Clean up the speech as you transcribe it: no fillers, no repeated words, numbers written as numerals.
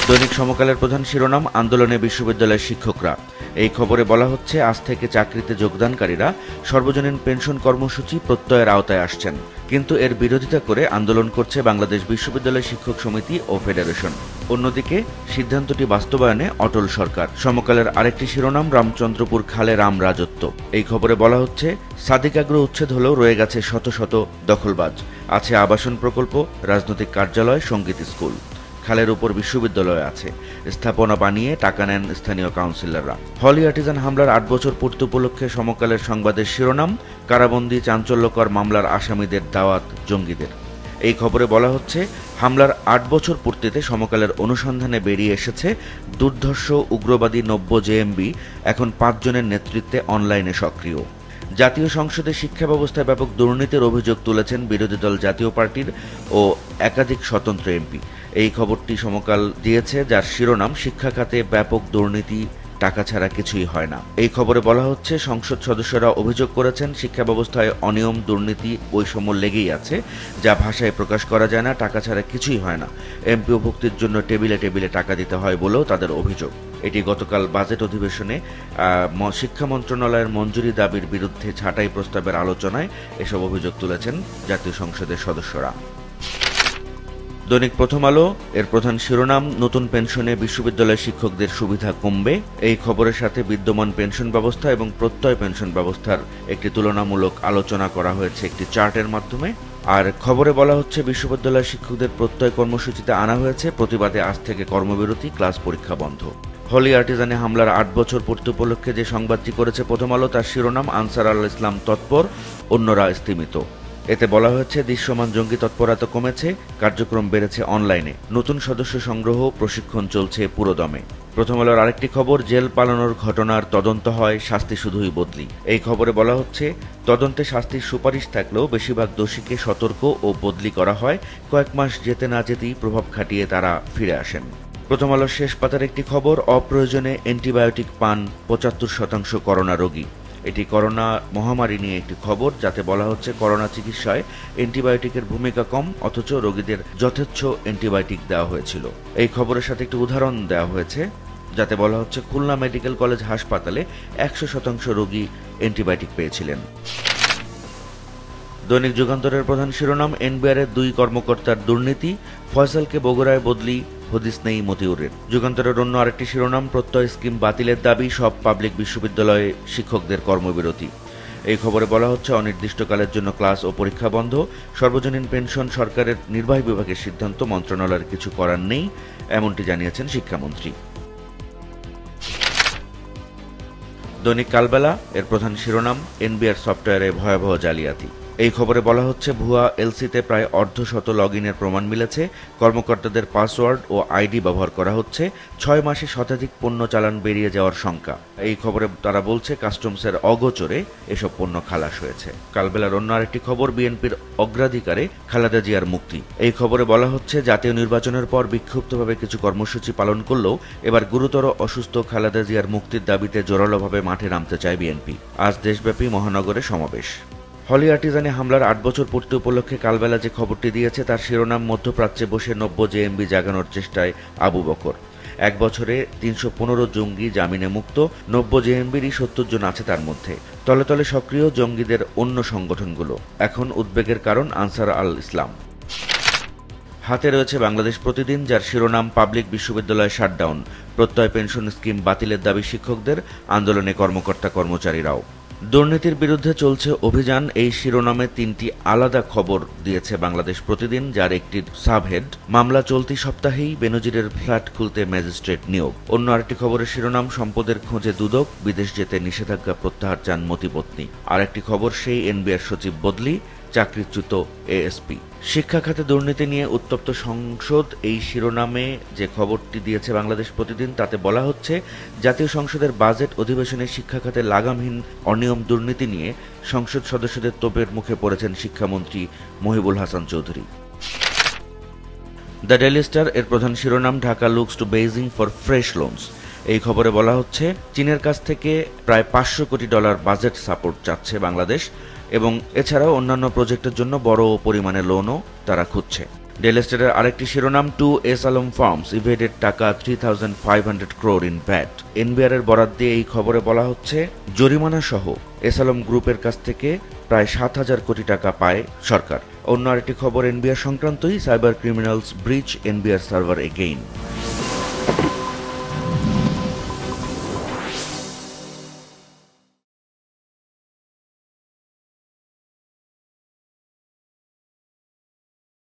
দৈনিক সমকালের প্রধান শিরোনাম আন্দোলনে বিশ্ববিদ্যালয়ের শিক্ষকরা। এই খবরে বলা হচ্ছে, আজ থেকে চাকরিতে যোগদানকারীরা সর্বজনীন পেনশন কর্মসূচি প্রত্যয়ের আওতায় আসছেন, কিন্তু এর বিরোধিতা করে আন্দোলন করছে বাংলাদেশ বিশ্ববিদ্যালয় শিক্ষক সমিতি ও ফেডারেশন। অন্যদিকে সিদ্ধান্তটি বাস্তবায়নে অটল সরকার। সমকালের আরেকটি শিরোনাম রামচন্দ্রপুর খালে রাম রাজত্ব। এই খবরে বলা হচ্ছে, সাদিক আগ্রহ উচ্ছেদ হলেও রয়ে গেছে শত শত দখলবাজ, আছে আবাসন প্রকল্প, রাজনৈতিক কার্যালয়, সঙ্গীত স্কুল। খালের উপর বিশ্ববিদ্যালয় আছে, স্থাপনা বানিয়ে টাকা নেন স্থানীয় কাউন্সিলররা। হলি আর্টিজান হামলার ৮ বছর পূর্তি উপলক্ষে সমকালের সংবাদের শিরোনাম, কারাবন্দী চাঞ্চল্যকর মামলার আসামিদের দাওয়াত জঙ্গিদের। এই খবরে বলা হচ্ছে, হামলার ৮ বছর পূর্তিতে সমকালের অনুসন্ধানে বেরিয়ে এসেছে দুর্ধর্ষ উগ্রবাদী নব্য জেএমবি এখন ৫ জনের নেতৃত্বে অনলাইনে সক্রিয়। জাতীয় সংসদে শিক্ষা ব্যবস্থায় ব্যাপক দুর্নীতির অভিযোগ তুলেছেন বিরোধী দল জাতীয় পার্টির ও একাধিক স্বতন্ত্র এমপি। এই খবরটি সমকাল দিয়েছে, যার শিরোনাম, শিক্ষা খাতে ব্যাপক দুর্নীতি, টাকা ছাড়া কিছুই হয় না। এই খবরে বলা হচ্ছে, সংসদ সদস্যরা অভিযোগ করেছেন শিক্ষা ব্যবস্থায় অনিয়ম, দুর্নীতি, বৈষম্য লেগেই আছে, যা ভাষায় প্রকাশ করা যায় না। টাকা ছাড়া কিছুই হয় না। এমপি ভুক্তির জন্য টেবিলে টেবিলে টাকা দিতে হয় বলেও তাদের অভিযোগ। এটি গতকাল বাজেট অধিবেশনে শিক্ষা মন্ত্রণালয়ের মঞ্জুরি দাবির বিরুদ্ধে ছাঁটাই প্রস্তাবের আলোচনায় এসব অভিযোগ তুলেছেন জাতীয় সংসদের সদস্যরা। দৈনিক প্রথম আলো এর প্রধান শিরোনাম, নতুন পেনশনে বিশ্ববিদ্যালয়ের শিক্ষকদের সুবিধা কমবে। এই খবরের সাথে বিদ্যমান পেনশন ব্যবস্থা এবং প্রত্যয় পেনশন ব্যবস্থার একটি তুলনামূলক আলোচনা করা হয়েছে একটি চার্টের মাধ্যমে। আর খবরে বলা হচ্ছে, বিশ্ববিদ্যালয়ের শিক্ষকদের প্রত্যয় কর্মসূচিতে আনা হয়েছে, প্রতিবাদে আজ থেকে কর্মবিরতি, ক্লাস পরীক্ষা বন্ধ। হলি আর্টিজানে হামলার ৮ বছর পূর্তি উপলক্ষে যে সংবাদটি করেছে প্রথম আলো, তার শিরোনাম, আনসার আল ইসলাম তৎপর, অন্যরা স্তিমিত। এতে বলা হয়েছে, দৃশ্যমান জঙ্গি তৎপরতা কমেছে, কার্যক্রম বেড়েছে অনলাইনে, নতুন সদস্য সংগ্রহ, প্রশিক্ষণ চলছে পুরোদমে। প্রথম আলোর আরেকটি খবর, জেল পালানোর ঘটনার তদন্ত হয়, শাস্তি শুধুই বদলি। এই খবরে বলা হচ্ছে, তদন্তে শাস্তির সুপারিশ থাকলেও বেশিরভাগ দোষীকে সতর্ক ও বদলি করা হয়। কয়েক মাস যেতে না যেতেই প্রভাব খাটিয়ে তারা ফিরে আসেন। প্রথম আলোর শেষ পাতার একটি খবর, অপ্রয়োজনে অ্যান্টিবায়োটিক পান ৭৫% করোনা রোগী। এটি করোনা মহামারী নিয়ে একটি খবর, যাতে বলা হচ্ছে, করোনা চিকিৎসায় অ্যান্টিবায়োটিকের ভূমিকা কম, অথচ রোগীদের যথেচ্ছ অ্যান্টিবায়োটিক দেওয়া হয়েছিল। এই খবরের সাথে একটি উদাহরণ দেওয়া হয়েছে, যাতে বলা হচ্ছে, খুলনা মেডিকেল কলেজ হাসপাতালে ১০০% রোগী অ্যান্টিবায়োটিক পেয়েছিলেন। দৈনিক যুগান্তরের প্রধান শিরোনাম, এনবিআরের ২ কর্মকর্তার দুর্নীতি, ফয়সালকে বগুড়ায় বদলি, হদিস নেই মতিউরের। যুগান্তরের অন্য আরেকটি শিরোনাম, প্রত্যয় স্কিম বাতিলের দাবি, সব পাবলিক বিশ্ববিদ্যালয়ে শিক্ষকদের কর্মবিরতি। এই খবরে বলা হচ্ছে, অনির্দিষ্টকালের জন্য ক্লাস ও পরীক্ষা বন্ধ। সর্বজনীন পেনশন সরকারের নির্বাহী বিভাগের সিদ্ধান্ত, মন্ত্রণালয়ের কিছু করার নেই, এমনটি জানিয়েছেন শিক্ষামন্ত্রী। দৈনিক কালবেলা এর প্রধান শিরোনাম, এনবিআর সফটওয়্যারে ভয়াবহ জালিয়াতি। এই খবরে বলা হচ্ছে, ভুয়া এলসিতে প্রায় অর্ধশত লগইনের প্রমাণ মিলেছে, কর্মকর্তাদের পাসওয়ার্ড ও আইডি ব্যবহার করা হচ্ছে, ৬ মাসে শতাধিক পণ্য চালান বেরিয়ে যাওয়ার শঙ্কা। এই খবরে তারা বলছে, কাস্টমসের অগোচরে এসব পণ্য খালাস হয়েছে। কালবেলার অন্য আরেকটি খবর, বিএনপির অগ্রাধিকারে খালেদা জিয়ার মুক্তি। এই খবরে বলা হচ্ছে, জাতীয় নির্বাচনের পর বিক্ষুব্ধভাবে কিছু কর্মসূচি পালন করলেও এবার গুরুতর অসুস্থ খালেদা জিয়ার মুক্তির দাবিতে জোরালোভাবে মাঠে নামতে চায় বিএনপি। আজ দেশব্যাপী মহানগরে সমাবেশ। হলি আর্টিজানে হামলার ৮ বছর পূর্তি উপলক্ষে কালবেলা যে খবরটি দিয়েছে, তার শিরোনাম, মধ্যপ্রাচ্যে বসে নব্য জেএমবি জাগানোর চেষ্টায় আবু বকর। ১ বছরে ৩১৫ জঙ্গি জামিনে মুক্ত, নব্য জেএমবিরই ৭০ জন আছে তার মধ্যে। তলে তলে সক্রিয় জঙ্গিদের অন্য সংগঠনগুলো। এখন উদ্বেগের কারণ আনসার আল ইসলাম। হাতে রয়েছে বাংলাদেশ প্রতিদিন, যার শিরোনাম, পাবলিক বিশ্ববিদ্যালয় শাটডাউন, প্রত্যয় পেনশন স্কিম বাতিলের দাবি শিক্ষকদের, আন্দোলনে কর্মকর্তা কর্মচারীরাও। দুর্নীতির বিরুদ্ধে চলছে অভিযান, এই শিরোনামে ৩টি আলাদা খবর দিয়েছে বাংলাদেশ প্রতিদিন, যার একটি সাবহেড, মামলা চলতি সপ্তাহেই বেনজিরের ফ্ল্যাট খুলতে ম্যাজিস্ট্রেট নিয়োগ। অন্য আরেকটি খবরের শিরোনাম, সম্পদের খোঁজে দুদক, বিদেশ যেতে নিষেধাজ্ঞা প্রত্যাহার চান মতিপত্নী। আরেকটি খবর, সেই এনবিআর সচিব বদলি, চাকরিচ্যুত এএসপি। শিক্ষা খাতে দুর্নীতি নিয়ে উত্তপ্ত সংসদ, এই শিরোনামে যে খবরটি দিয়েছে বাংলাদেশ প্রতিদিন, তাতে বলা হচ্ছে, জাতীয় সংসদের বাজেট অধিবেশনে শিক্ষা খাতে লাগামহীন অনিয়ম দুর্নীতি নিয়ে সংসদ সদস্যদের তোপের মুখে পড়েছেন শিক্ষামন্ত্রী Mahibul Hasan Chowdhury. The Daily Star এর প্রধান শিরোনাম, Dhaka looks to Beijing for fresh loans. এই খবরে বলা হচ্ছে, চীনের কাছ থেকে প্রায় $500 কোটি বাজেট সাপোর্ট চাচ্ছে বাংলাদেশ, এবং এছাড়াও অন্যান্য প্রজেক্টের জন্য বড় পরিমাণে লোনও তারা খুঁজছে। ডেইলি স্টারের আরেকটি শিরোনাম, 2 এস আলম ফার্মস ইভেডেড টাকা 3,500 crore ইন ভ্যাট। এনবিআর এর বরাত দিয়ে এই খবরে বলা হচ্ছে, জরিমানা সহ এস আলম গ্রুপের কাছ থেকে প্রায় 7,000 কোটি টাকা পায় সরকার। অন্য আরেকটি খবর এনবিআর সংক্রান্তই, সাইবার ক্রিমিনালস ব্রিচ এনবিআর সার্ভার এগেইন।